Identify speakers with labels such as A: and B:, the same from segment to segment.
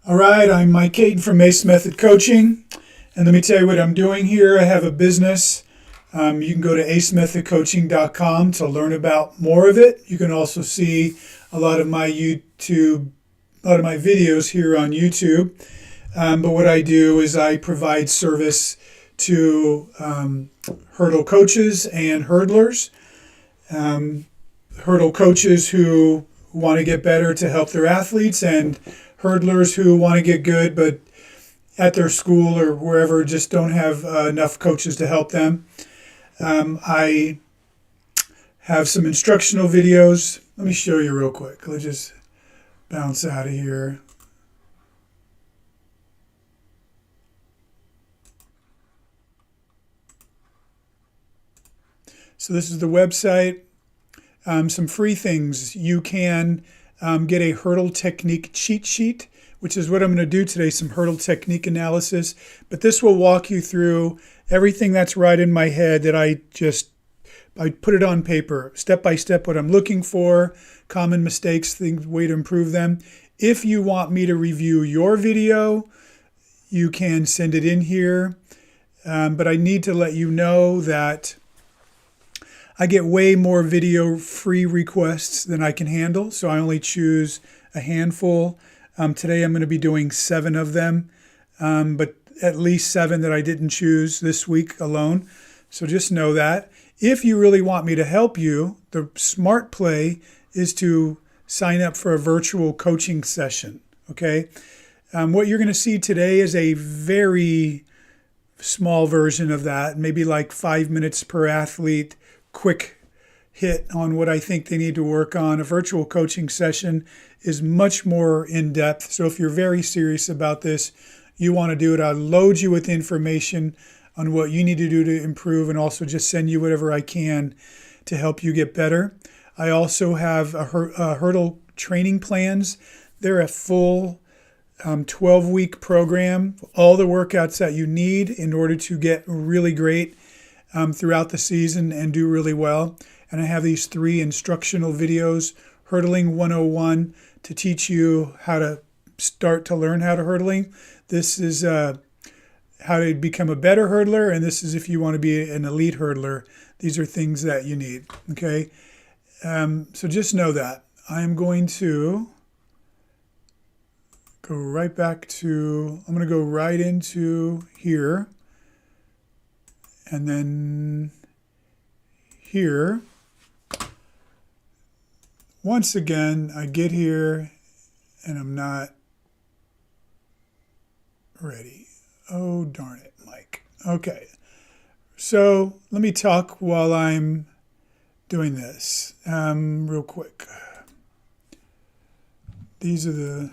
A: All right, I'm Mike Caton from Ace Method Coaching, and let me tell you what I'm doing here. I have a business. You can go to acemethodcoaching.com to learn about more of it. You can also see a lot of my videos here on YouTube. But what I do is I provide service to hurdle coaches and hurdlers. Hurdle coaches who want to get better to help their athletes, and hurdlers who want to get good but at their school or wherever just don't have enough coaches to help them. I have some instructional videos. Let me show you real quick. Let's just bounce out of here. So this is the website. Some free things. You can get a hurdle technique cheat sheet, which is what I'm going to do today, some hurdle technique analysis. But this will walk you through everything that's right in my head that I put it on paper, step by step, what I'm looking for, common mistakes, things, way to improve them. If you want me to review your video, you can send it in here. But I need to let you know that I get way more video free requests than I can handle, so I only choose a handful. Today I'm going to be doing 7 of them, but at least 7 that I didn't choose this week alone. So just know that. If you really want me to help you, the smart play is to sign up for a virtual coaching session, okay? What you're going to see today is a very small version of that, maybe like 5 minutes per athlete, quick hit on what I think they need to work on. A virtual coaching session is much more in-depth. So if you're very serious about this, you want to do it, I'll load you with information on what you need to do to improve, and also just send you whatever I can to help you get better. I also have a hurdle training plans. They're a full 12-week program, all the workouts that you need in order to get really great throughout the season and do really well. And I have these 3 instructional videos, Hurdling 101, to teach you how to start to learn how to hurdling. This is how to become a better hurdler, and this is if you want to be an elite hurdler. These are things that you need, okay? So just know that. I'm going to go right back to, I'm going to go right into here. And then here, once again, I get here and I'm not ready. Oh, darn it, Mike. Okay. So let me talk while I'm doing this real quick. These are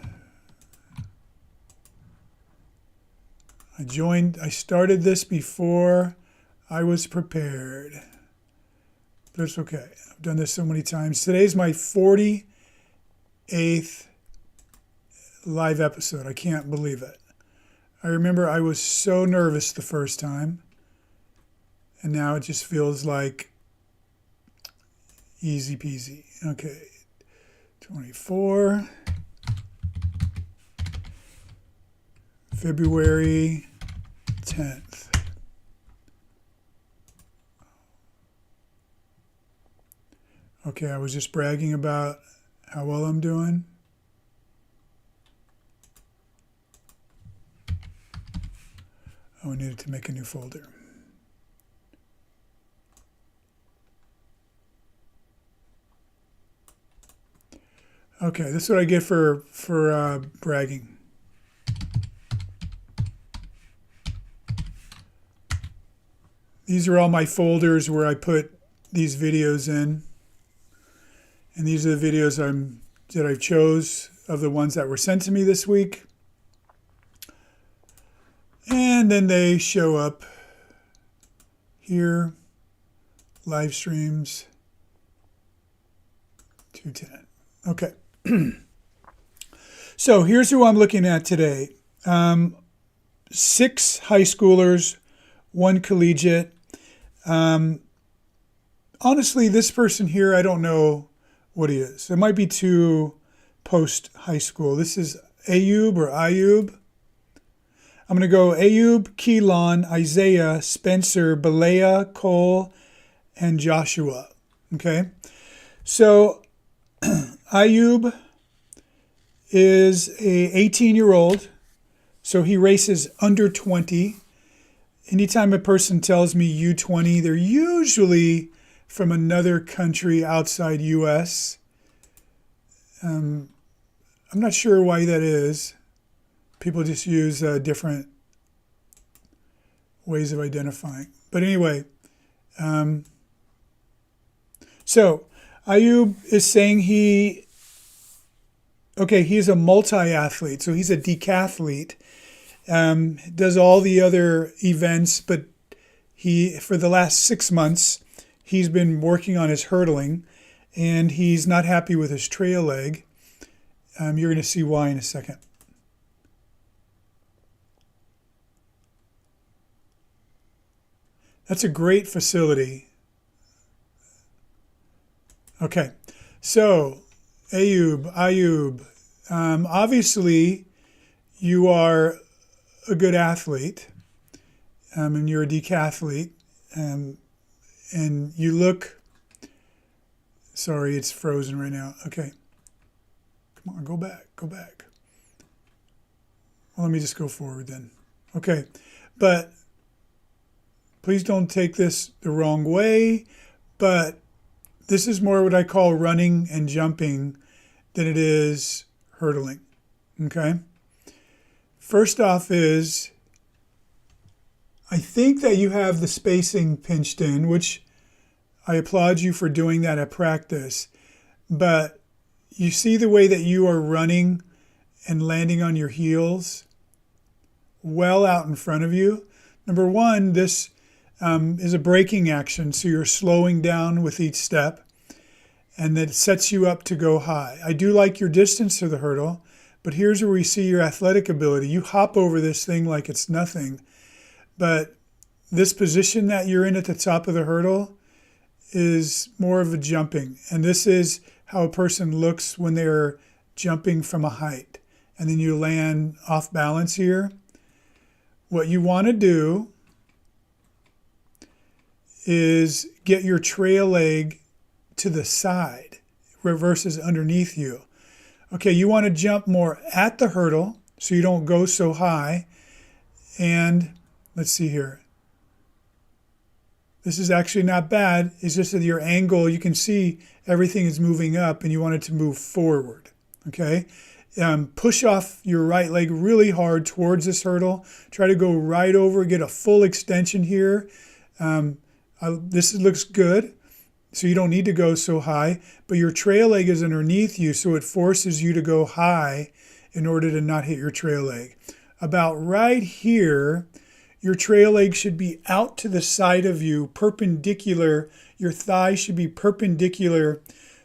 A: I started this before I was prepared, but it's okay. I've done this so many times. Today's my 48th live episode. I can't believe it. I remember I was so nervous the first time, and now it just feels like easy peasy. Okay, 24, February 10th. Okay, I was just bragging about how well I'm doing. Oh, I needed to make a new folder. Okay, this is what I get for bragging. These are all my folders where I put these videos in. And these are the videos that I chose of the ones that were sent to me this week. And then they show up here, live streams, 210. Okay. So here's who I'm looking at today. 6 high schoolers, 1 collegiate. Honestly, this person here, I don't know what he is. It might be 2 post high school. This is Ayub or Ayub. I'm going to go Ayub, Keylon, Isaiah, Spencer, Belleya, Cole, and Joshua. Okay, so Ayub is a 18-year-old, so he races under 20. Anytime a person tells me U20, they're usually from another country outside US. I'm not sure why that is. People just use different ways of identifying. But anyway, so Ayub is saying he's a multi-athlete. So he's a decathlete. Does all the other events, but for the last 6 months, he's been working on his hurdling, and he's not happy with his trail leg. You're going to see why in a second. That's a great facility. Okay, so Ayub, obviously you are a good athlete, and you're a decathlete, and you look, sorry, it's frozen right now. Okay, come on, go back. Well, let me just go forward then. Okay, but please don't take this the wrong way, but this is more what I call running and jumping than it is hurdling, okay? First off is, I think that you have the spacing pinched in, which I applaud you for doing that at practice, but you see the way that you are running and landing on your heels well out in front of you. Number one, this is a braking action, so you're slowing down with each step, and that sets you up to go high. I do like your distance to the hurdle, but here's where we see your athletic ability. You hop over this thing like it's nothing, but this position that you're in at the top of the hurdle is more of a jumping, and this is how a person looks when they're jumping from a height, and then you land off balance here. What you want to do is get your trail leg to the side versus underneath you. Okay, you want to jump more at the hurdle so you don't go so high. And let's see here. This is actually not bad. It's just that your angle, you can see everything is moving up and you want it to move forward. Okay, push off your right leg really hard towards this hurdle. Try to go right over, get a full extension here. This looks good, so you don't need to go so high, but your trail leg is underneath you, so it forces you to go high in order to not hit your trail leg. About right here, your trail leg should be out to the side of you, perpendicular. Your thigh should be perpendicular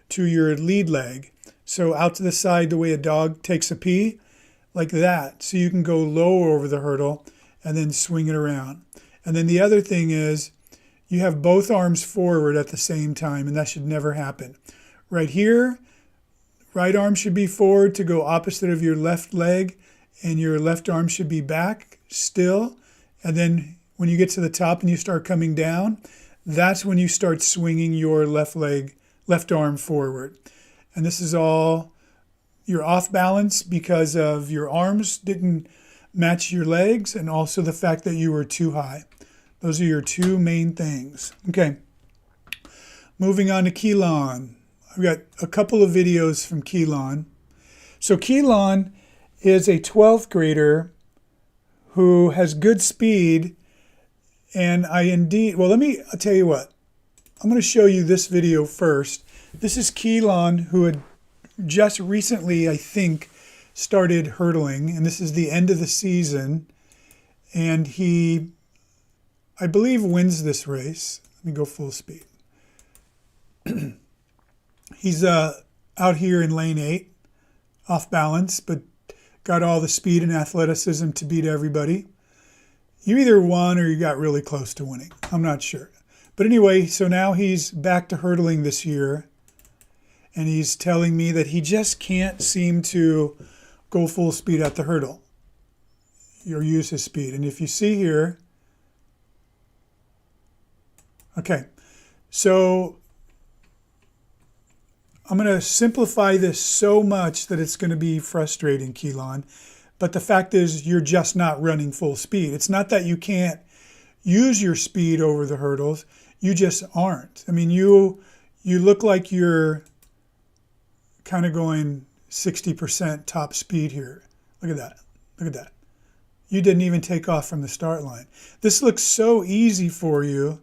A: to your lead leg. So out to the side the way a dog takes a pee, like that. So you can go lower over the hurdle and then swing it around. And then the other thing is, you have both arms forward at the same time, and that should never happen. Right here, right arm should be forward to go opposite of your left leg, and your left arm should be back still. And then when you get to the top and you start coming down, that's when you start swinging your left arm forward. And this is all, you're off balance because of your arms didn't match your legs, and also the fact that you were too high. Those are your two main things. Okay, moving on to Keylon. I've got a couple of videos from Keylon. So Keylon is a 12th grader who has good speed, and I'll tell you what. I'm going to show you this video first. This is Keylon, who had just recently, I think, started hurdling, and this is the end of the season, and he, I believe, wins this race. Let me go full speed. He's out here in lane 8, off balance, but got all the speed and athleticism to beat everybody. You either won or you got really close to winning. I'm not sure. But anyway, so now he's back to hurdling this year, and he's telling me that he just can't seem to go full speed at the hurdle. You'll use his speed. And if you see here, okay, so I'm going to simplify this so much that it's going to be frustrating, Keylon. But the fact is, you're just not running full speed. It's not that you can't use your speed over the hurdles. You just aren't. I mean, you look like you're kind of going 60% top speed here. Look at that. Look at that. You didn't even take off from the start line. This looks so easy for you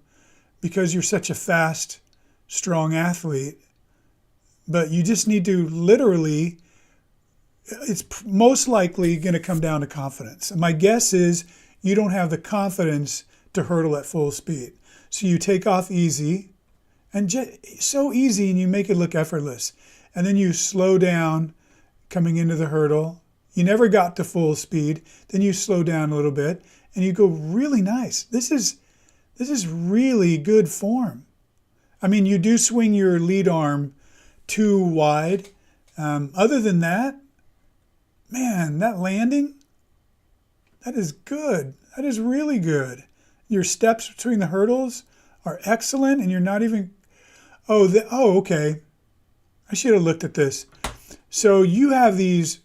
A: because you're such a fast, strong athlete. But you just need to literally, it's most likely going to come down to confidence. And my guess is you don't have the confidence to hurdle at full speed. So you take off easy, and so easy, and you make it look effortless. And then you slow down coming into the hurdle. You never got to full speed. Then you slow down a little bit, and you go really nice. This is really good form. I mean, you do swing your lead arm too wide. Other than that, man, that landing, that is good. That is really good. Your steps between the hurdles are excellent, and you're not even, okay. I should have looked at this. So you have these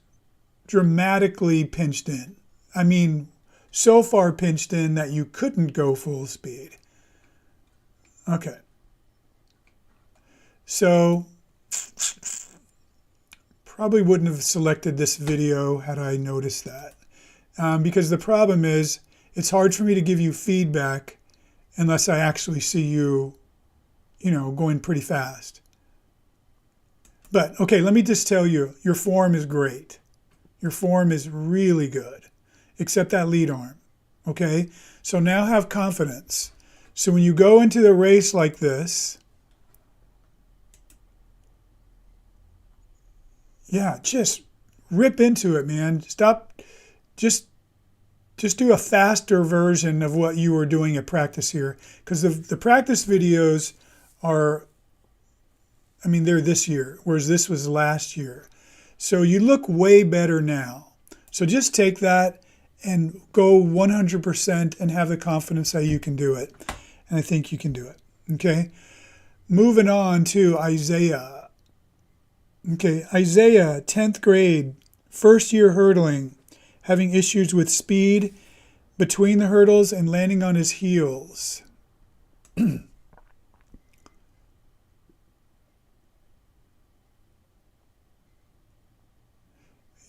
A: dramatically pinched in. I mean, so far pinched in that you couldn't go full speed. Okay. So probably wouldn't have selected this video had I noticed that. Because the problem is, it's hard for me to give you feedback unless I actually see you, going pretty fast. But, okay, let me just tell you, your form is great. Your form is really good, except that lead arm, okay? So now have confidence. So when you go into the race like this, yeah, just rip into it, man. Stop, just do a faster version of what you were doing at practice here. Because the practice videos are, they're this year, whereas this was last year. So you look way better now. So just take that and go 100% and have the confidence that you can do it. And I think you can do it, okay? Moving on to Isaiah. Okay, Isaiah, 10th grade, first year hurdling, having issues with speed between the hurdles and landing on his heels.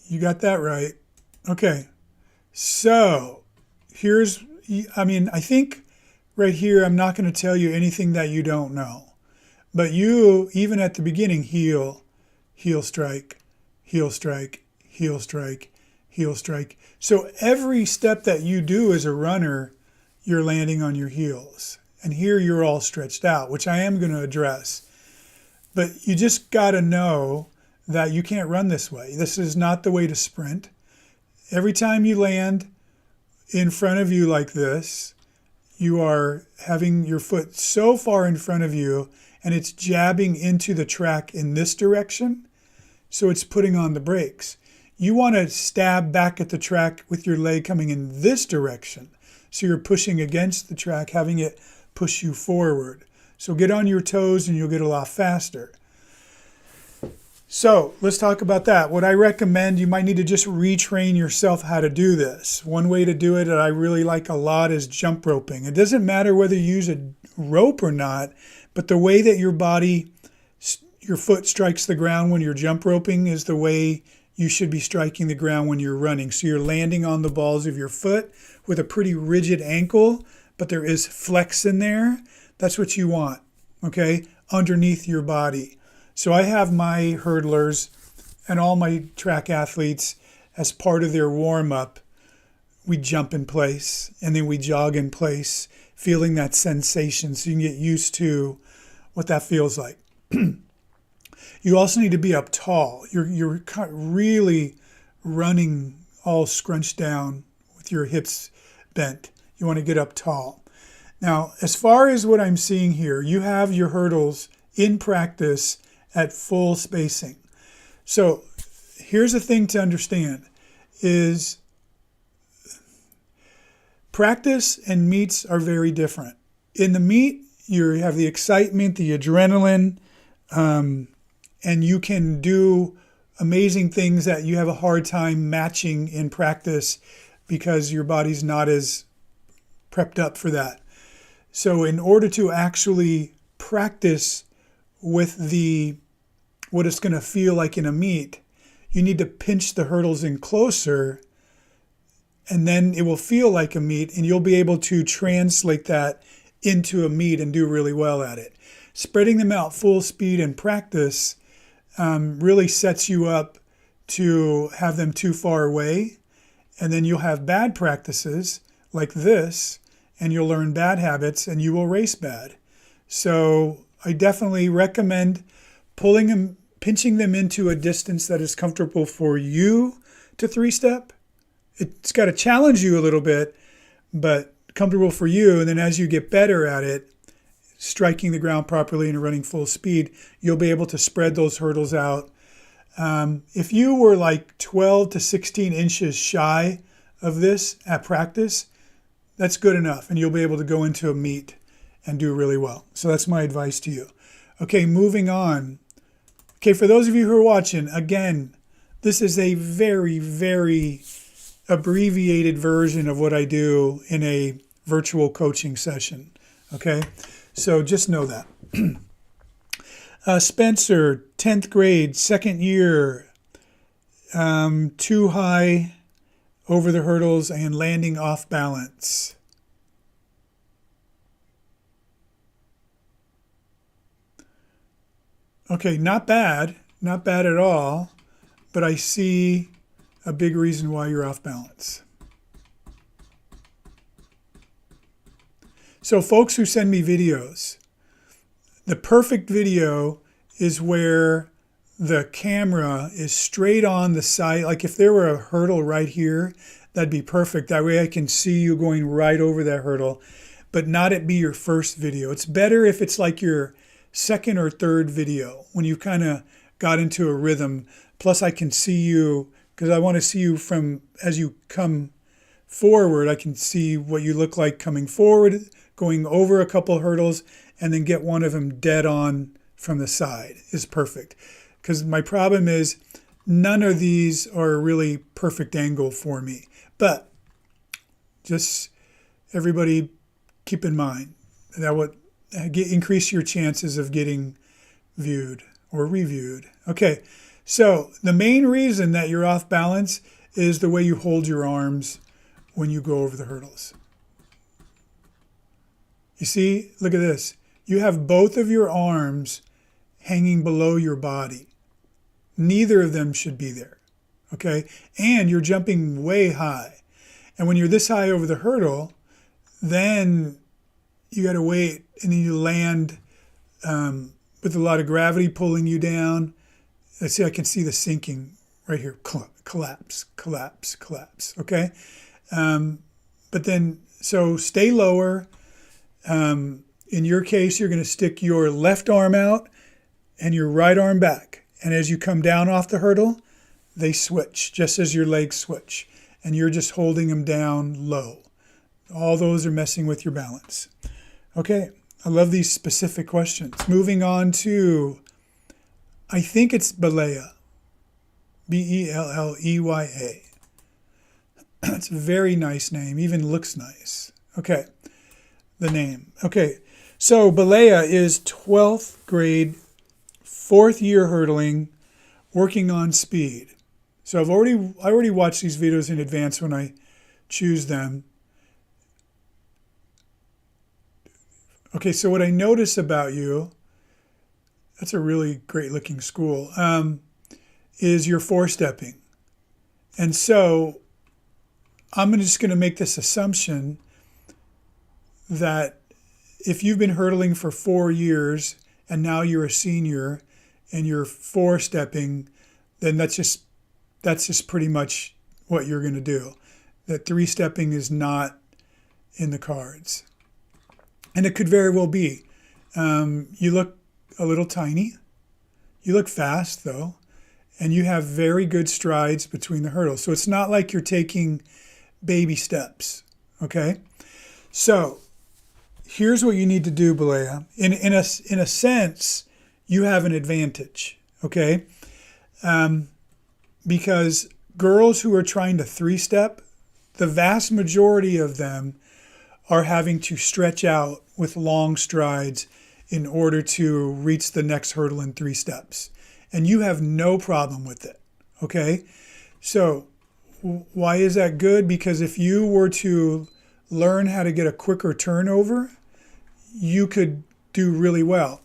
A: You got that right. Okay. So I think right here, I'm not going to tell you anything that you don't know. But you, even at the beginning, heel strike, heel strike, heel strike, heel strike. So every step that you do as a runner, you're landing on your heels. And here you're all stretched out, which I am going to address. But you just got to know that you can't run this way. This is not the way to sprint. Every time you land in front of you like this, you are having your foot so far in front of you and it's jabbing into the track in this direction. So it's putting on the brakes. You want to stab back at the track with your leg coming in this direction. So you're pushing against the track, having it push you forward. So get on your toes and you'll get a lot faster. So let's talk about that. What I recommend, you might need to just retrain yourself how to do this. One way to do it that I really like a lot is jump roping. It doesn't matter whether you use a rope or not, but the way that your foot strikes the ground when you're jump roping is the way you should be striking the ground when you're running. So you're landing on the balls of your foot with a pretty rigid ankle, but there is flex in there. That's what you want, okay, underneath your body. So I have my hurdlers and all my track athletes, as part of their warm-up, we jump in place and then we jog in place, feeling that sensation so you can get used to what that feels like. You also need to be up tall. You're really running all scrunched down with your hips bent. You want to get up tall. Now, as far as what I'm seeing here, you have your hurdles in practice at full spacing. So here's the thing to understand is practice and meets are very different. In the meet, you have the excitement, the adrenaline, and you can do amazing things that you have a hard time matching in practice because your body's not as prepped up for that. So in order to actually practice with what it's going to feel like in a meet, you need to pinch the hurdles in closer, and then it will feel like a meet, and you'll be able to translate that into a meet and do really well at it. Spreading them out full speed in practice really sets you up to have them too far away, and then you'll have bad practices like this, and you'll learn bad habits, and you will race bad. So I definitely recommend pinching them into a distance that is comfortable for you to three-step. It's got to challenge you a little bit, but comfortable for you. And then as you get better at it, striking the ground properly and running full speed, you'll be able to spread those hurdles out. If you were like 12 to 16 inches shy of this at practice, that's good enough, and you'll be able to go into a meet and do really well. So that's my advice to you. Okay, moving on. Okay, for those of you who are watching, again, this is a very, very abbreviated version of what I do in a virtual coaching session. Okay, so just know that. Spencer, 10th grade, second year, too high over the hurdles and landing off balance. Okay, not bad at all, but I see a big reason why you're off balance. So folks who send me videos, the perfect video is where the camera is straight on the side. Like if there were a hurdle right here, that'd be perfect. That way I can see you going right over that hurdle, but not it be your first video. It's better if it's like your second or third video when you kind of got into a rhythm. Plus I can see you, because I want to see you from as you come forward. I can see what you look like coming forward, going over a couple hurdles, and then get one of them dead on from the side is perfect. Because my problem is none of these are a really perfect angle for me. But just everybody keep in mind that would increase your chances of getting viewed or reviewed. Okay, so the main reason that you're off balance is the way you hold your arms when you go over the hurdles. You see, look at this. You have both of your arms hanging below your body. Neither of them should be there, okay? And you're jumping way high. And when you're this high over the hurdle, then you got to wait, and then you land with a lot of gravity pulling you down. Let's see, I can see the sinking right here. Collapse, collapse, collapse, okay? But then, so stay lower. In your case, you're going to stick your left arm out and your right arm back. And as you come down off the hurdle, they switch, just as your legs switch. And you're just holding them down low. All those are messing with your balance. Okay, I love these specific questions. Moving on to, I think it's Belleya. Belleya. It's a very nice name, even looks nice. Okay, the name. Okay, so Belleya is 12th grade, 4th year hurdling, working on speed. So I already watched these videos in advance when I choose them. Okay, so what I notice about you, that's a really great looking school, is your four-stepping. And so I'm just going to make this assumption that if you've been hurdling for 4 years and now you're a senior and you're four-stepping, then that's just pretty much what you're going to do. That three-stepping is not in the cards. And it could very well be. You look a little tiny. You look fast, though. and you have very good strides between the hurdles. So it's not like you're taking baby steps, okay? So here's what you need to do, Belleya. In a sense, you have an advantage, okay? Because girls who are trying to three-step, the vast majority of them are having to stretch out with long strides in order to reach the next hurdle in 3 steps. And you have no problem with it, okay? So why is that good? Because if you were to learn how to get a quicker turnover, you could do really well.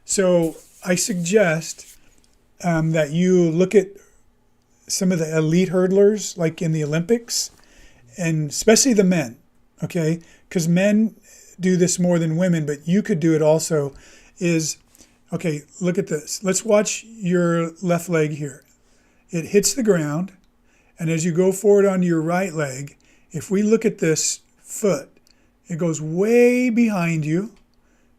A: So I suggest that you look at some of the elite hurdlers, like in the Olympics, and especially the men, okay? Because men do this more than women, but you could do it also, is, okay, look at this. Let's watch your left leg here. It hits the ground, and as you go forward onto your right leg, if we look at this foot, it goes way behind you,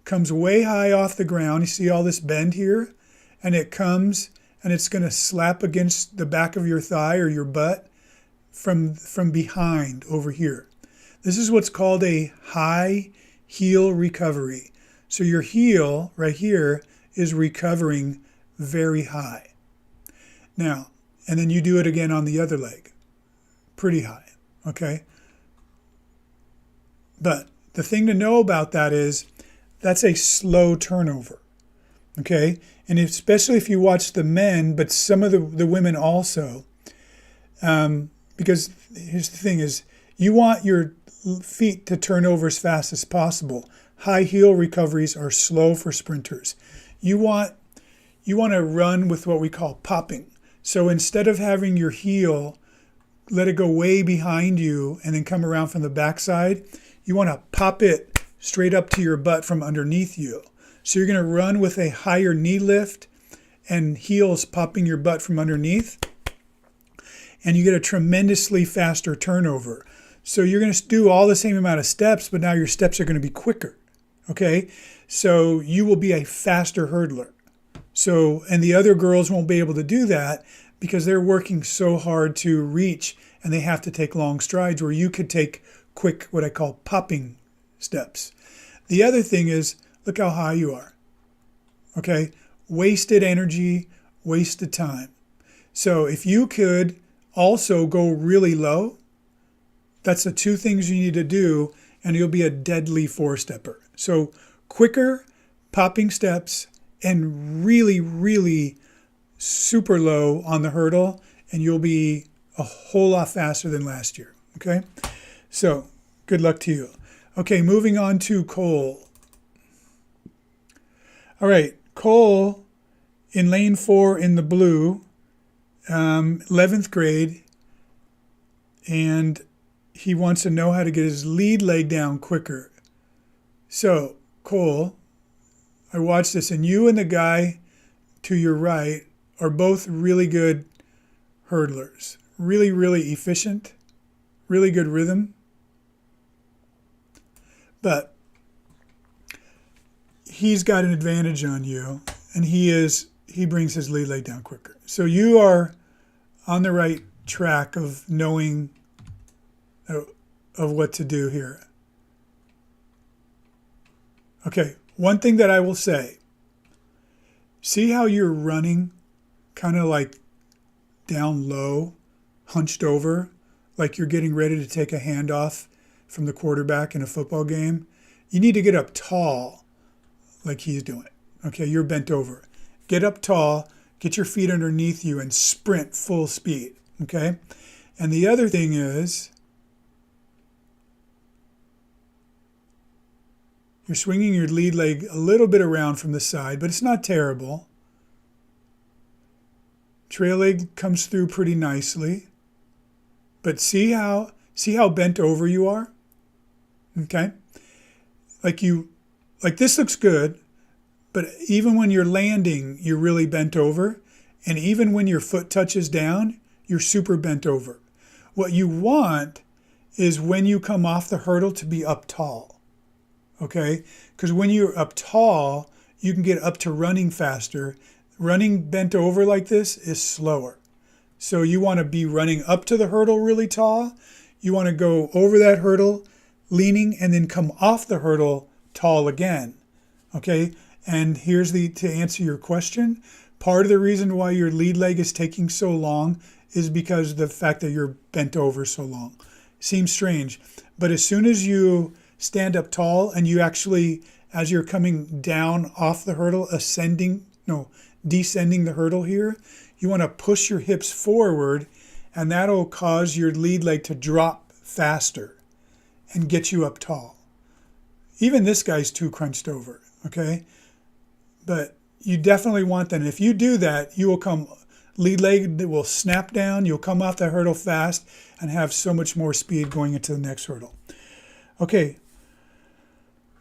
A: comes way high off the ground. You see all this bend here? And it comes, and it's going to slap against the back of your thigh or your butt from behind over here. This is what's called a high heel recovery. So your heel right here is recovering very high. Now, and then you do it again on the other leg, pretty high, okay? But the thing to know about that is that's a slow turnover, okay? And especially if you watch the men, but some of the women also, because here's the thing is, you want your feet to turn over as fast as possible. High heel recoveries are slow for sprinters. You want to run with what we call popping. So instead of having your heel, let it go way behind you and then come around from the backside, you want to pop it straight up to your butt from underneath you. So you're going to run with a higher knee lift and heels popping your butt from underneath, and you get a tremendously faster turnover. So you're going to do all the same amount of steps, but now your steps are going to be quicker, okay? So you will be a faster hurdler. So, and the other girls won't be able to do that because they're working so hard to reach, and they have to take long strides, where you could take quick, what I call popping steps. The other thing is, look how high you are, okay? Wasted energy, wasted time. So if you could also go really low, that's the 2 things you need to do, and you'll be a deadly 4-stepper. So quicker popping steps and really, really super low on the hurdle, and you'll be a whole lot faster than last year, okay? So good luck to you. Okay, moving on to Cole. All right, Cole in lane 4 in the blue, 11th grade, and he wants to know how to get his lead leg down quicker. So, Cole, I watched this, and you and the guy to your right are both really good hurdlers. Really, really efficient, really good rhythm. But he's got an advantage on you, and he brings his lead leg down quicker. So you are on the right track of knowing of what to do here. Okay, one thing that I will say, see how you're running kind of like down low, hunched over, like you're getting ready to take a handoff from the quarterback in a football game? You need to get up tall like he's doing. Okay, you're bent over. Get up tall, get your feet underneath you, and sprint full speed, okay? And the other thing is, you're swinging your lead leg a little bit around from the side, but it's not terrible. Trail leg comes through pretty nicely. But see how bent over you are? Okay? Like this looks good, but even when you're landing, you're really bent over. And even when your foot touches down, you're super bent over. What you want is when you come off the hurdle to be up tall. Okay? Because when you're up tall, you can get up to running faster. running bent over like this is slower. So you want to be running up to the hurdle really tall. You want to go over that hurdle, leaning, and then come off the hurdle tall again. Okay, and here's to answer your question. Part of the reason why your lead leg is taking so long is because of the fact that you're bent over so long. Seems strange, but as soon as you stand up tall and you actually, as you're coming down off the hurdle, descending the hurdle here, you want to push your hips forward, and that'll cause your lead leg to drop faster and get you up tall. Even this guy's too crunched over, okay? But you definitely want that. And if you do that, you will come, lead leg will snap down, you'll come off the hurdle fast and have so much more speed going into the next hurdle. Okay,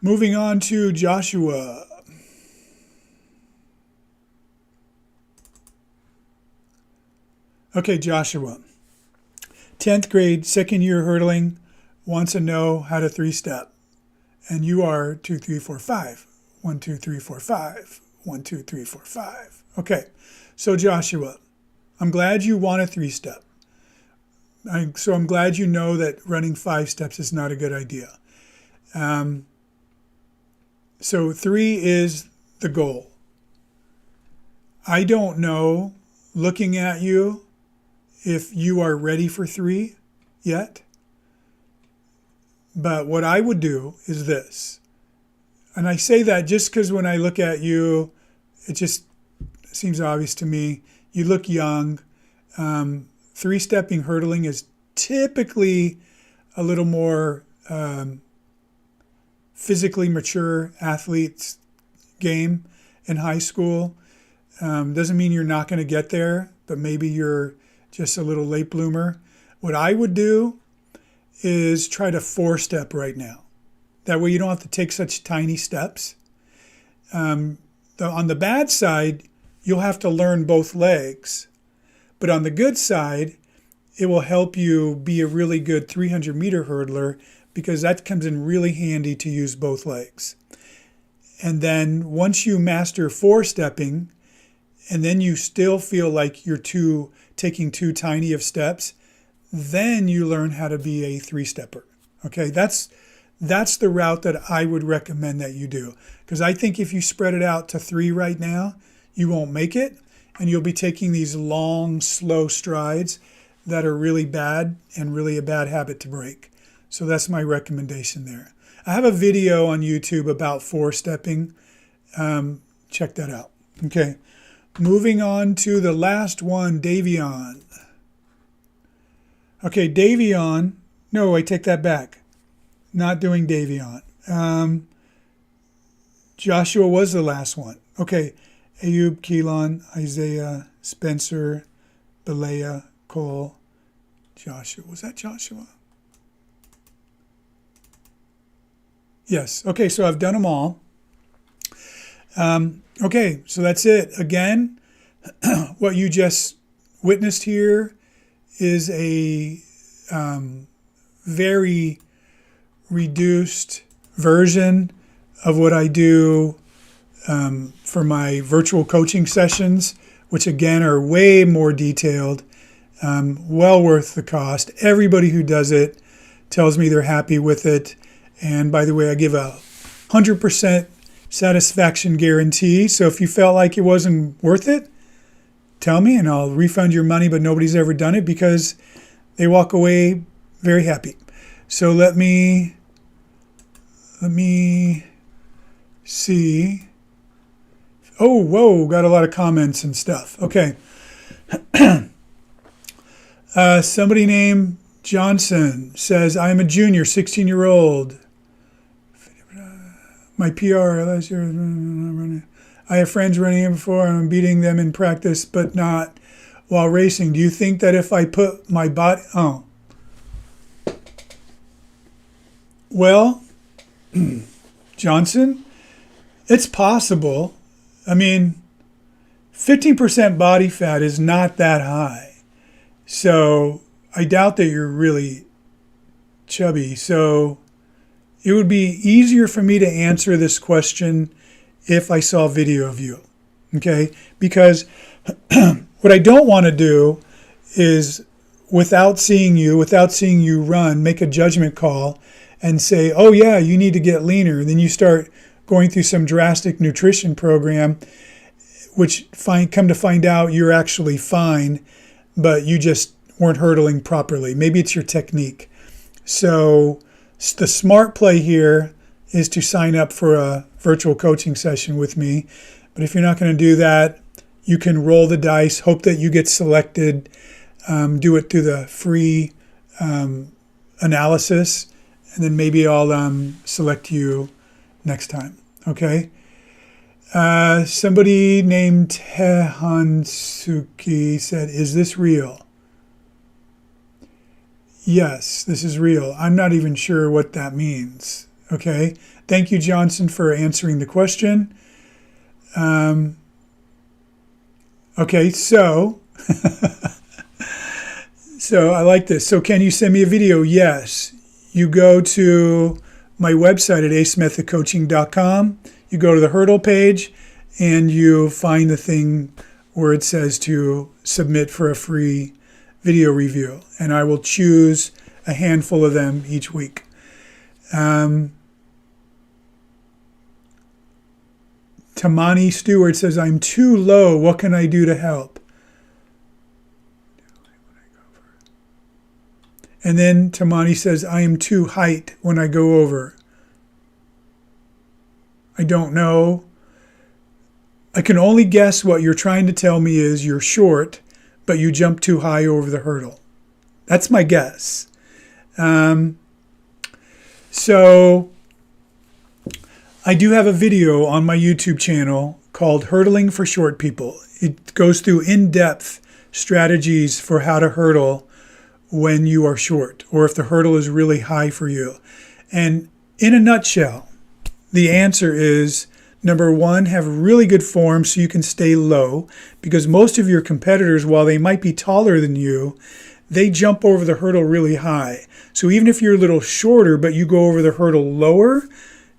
A: moving on to Joshua. Okay, Joshua, 10th grade, second year hurdling, wants to know how to three-step. And you are 2, 3, 4, 5. 1, 2, 3, 4, 5. 1, 2, 3, 4, 5. Okay, so Joshua, I'm glad you want a three-step. So I'm glad you know that running 5 steps is not a good idea. So 3 is the goal. I don't know, looking at you, if you are ready for 3 yet. But what I would do is this. And I say that just because when I look at you, it just seems obvious to me. You look young. 3-stepping hurdling is typically a little more physically mature athlete's game in high school. Doesn't mean you're not going to get there, but maybe you're just a little late bloomer. What I would do is try to 4-step right now. That way you don't have to take such tiny steps. On the bad side, you'll have to learn both legs. But on the good side, it will help you be a really good 300-meter hurdler because that comes in really handy to use both legs. And then once you master 4-stepping, and then you still feel like you're taking too tiny of steps, then you learn how to be a 3-stepper. Okay, that's the route that I would recommend that you do. Because I think if you spread it out to 3 right now, you won't make it. And you'll be taking these long, slow strides that are really bad and really a bad habit to break. So that's my recommendation there. I have a video on YouTube about 4-stepping. Check that out. Okay, moving on to the last one, Davion. Okay, Davion. No, I take that back. Not doing Davion. Joshua was the last one. Okay, Ayub, Keylon, Isaiah, Spencer, Belleya, Cole, Joshua. Was that Joshua? Yes. Okay, so I've done them all. Okay, so that's it. Again, what you just witnessed here is a very reduced version of what I do for my virtual coaching sessions, which again are way more detailed, well worth the cost. Everybody who does it tells me they're happy with it. And by the way, I give a 100% satisfaction guarantee. So if you felt like it wasn't worth it, tell me and I'll refund your money, but nobody's ever done it because they walk away very happy. So let me see. Oh, whoa, got a lot of comments and stuff. Okay. Somebody named Johnson says, I'm a junior, 16-year-old. My PR last year, I have friends running it before and I'm beating them in practice, but not while racing. Do you think that if I put my body... Oh. Well, Johnson, it's possible. I mean, 15% body fat is not that high. So I doubt that you're really chubby. So it would be easier for me to answer this question if I saw video of you. Okay, because what I don't want to do is, without seeing you run, make a judgment call and say, oh yeah, you need to get leaner. Then you start going through some drastic nutrition program, which come to find out you're actually fine, but you just weren't hurdling properly. Maybe it's your technique. So the smart play here is to sign up for a virtual coaching session with me. But if you're not going to do that, you can roll the dice, hope that you get selected, do it through the free analysis, and then maybe I'll select you next time. Okay? Somebody named Tehansuki said, is this real? Yes, this is real. I'm not even sure what that means. Okay? Thank you, Johnson, for answering the question. Okay, so I like this. So can you send me a video? Yes. You go to my website at acemethodcoaching.com. You go to the hurdle page and you find the thing where it says to submit for a free video review. And I will choose a handful of them each week. Tamani Stewart says, I'm too low. What can I do to help? And then Tamani says, I am too height when I go over. I don't know. I can only guess what you're trying to tell me is you're short, but you jump too high over the hurdle. That's my guess. So I do have a video on my YouTube channel called Hurdling for Short People. It goes through in-depth strategies for how to hurdle when you are short, or if the hurdle is really high for you. And in a nutshell, the answer is, number one, have really good form so you can stay low, because most of your competitors, while they might be taller than you, they jump over the hurdle really high. So even if you're a little shorter, but you go over the hurdle lower,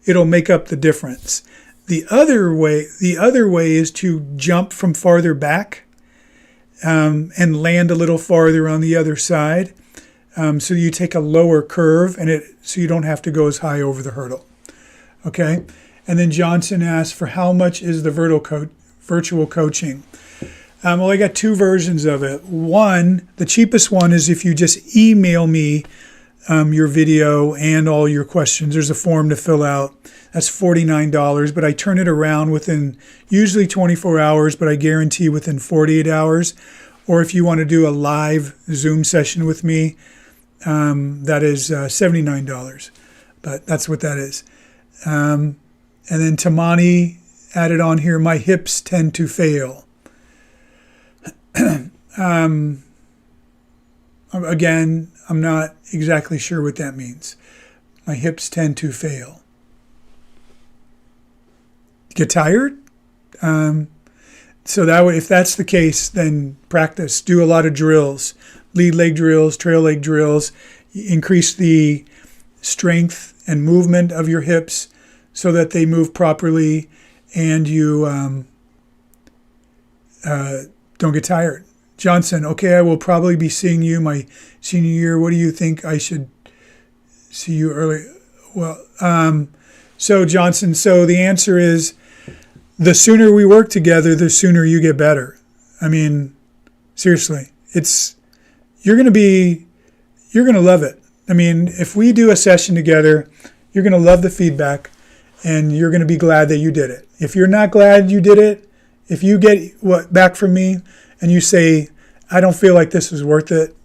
A: it'll make up the difference. The other way is to jump from farther back and land a little farther on the other side. So you take a lower curve so you don't have to go as high over the hurdle. Okay. And then Johnson asked for how much is the virtual coaching? Well, I got two versions of it. One, the cheapest one is if you just email me your video and all your questions. There's a form to fill out. That's $49, but I turn it around within usually 24 hours, but I guarantee within 48 hours. Or if you want to do a live Zoom session with me, that is $79. But that's what that is. And then Tamani added on here, my hips tend to fail. Again, I'm not exactly sure what that means. My hips tend to fail. Get tired? So that way, if that's the case, then practice. Do a lot of drills, lead leg drills, trail leg drills. Increase the strength and movement of your hips so that they move properly and you don't get tired. Johnson, okay, I will probably be seeing you my senior year. What do you think I should see you early? Well, so Johnson, so the answer is the sooner we work together, the sooner you get better. I mean, seriously, you're going to love it. I mean, if we do a session together, you're going to love the feedback and you're going to be glad that you did it. If you're not glad you did it, if you get what back from me and you say, I don't feel like this is worth it,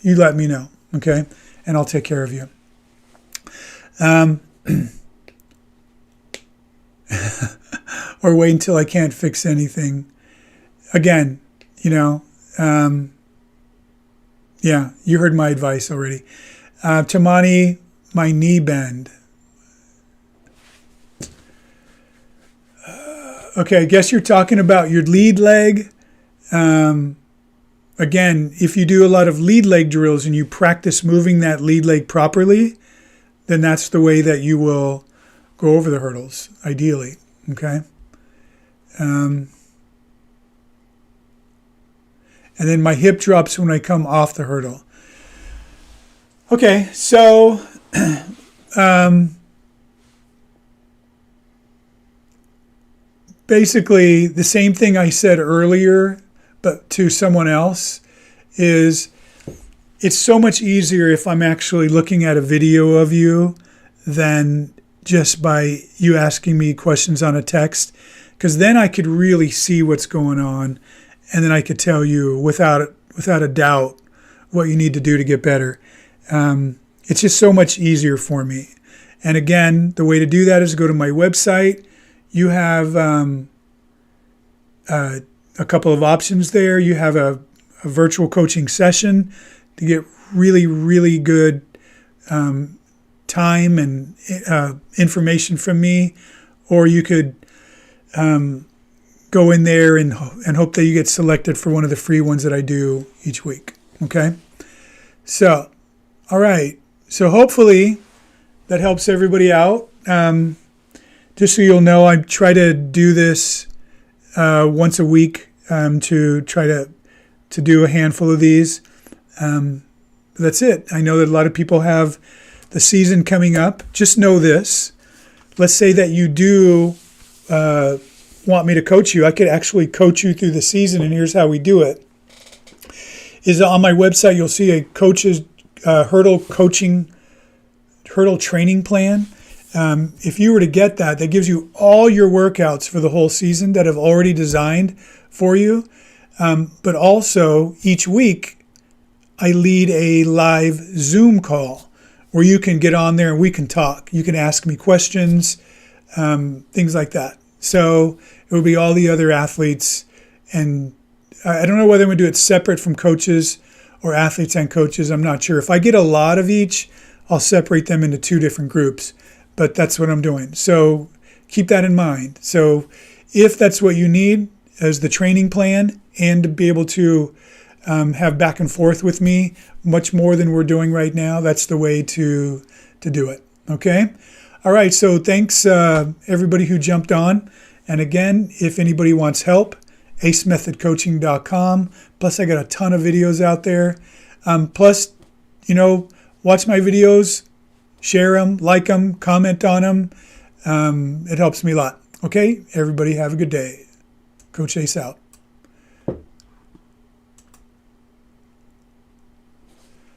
A: you let me know, okay? And I'll take care of you. Or wait until I can't fix anything. Again, yeah, you heard my advice already. Tamani, my knee bend. Okay, I guess you're talking about your lead leg. Again, if you do a lot of lead leg drills and you practice moving that lead leg properly, then that's the way that you will go over the hurdles, ideally. Okay. And then my hip drops when I come off the hurdle. Okay, so basically the same thing I said earlier, but to someone else, is it's so much easier if I'm actually looking at a video of you than just by you asking me questions on a text, because then I could really see what's going on, and then I could tell you without a doubt what you need to do to get better. It's just so much easier for me. And again, the way to do that is go to my website. You have a couple of options there. You have a virtual coaching session to get really, really good time and information from me, or you could go in there and hope that you get selected for one of the free ones that I do each week. Okay? So, all right. So hopefully that helps everybody out. Just so you'll know, I try to do this once a week to try to do a handful of these. That's it. I know that a lot of people have the season coming up. Just know this. Let's say that you do want me to coach you. I could actually coach you through the season, and here's how we do it. Is on my website, you'll see a coach's hurdle training plan. If you were to get that gives you all your workouts for the whole season that I've already designed for you. But also each week I lead a live Zoom call where you can get on there and we can talk. You can ask me questions, things like that. So it would be all the other athletes, and I don't know whether I'm going to do it separate from coaches or athletes and coaches. I'm not sure. If I get a lot of each, I'll separate them into two different groups, but that's what I'm doing. So keep that in mind. So if that's what you need as the training plan and to be able to have back and forth with me much more than we're doing right now, that's the way to do it. Okay? All right. So thanks everybody who jumped on. And again, if anybody wants help, acemethodcoaching.com. Plus, I got a ton of videos out there. Plus, watch my videos, share them, like them, comment on them. It helps me a lot. Okay? Everybody have a good day. Coach Ace out.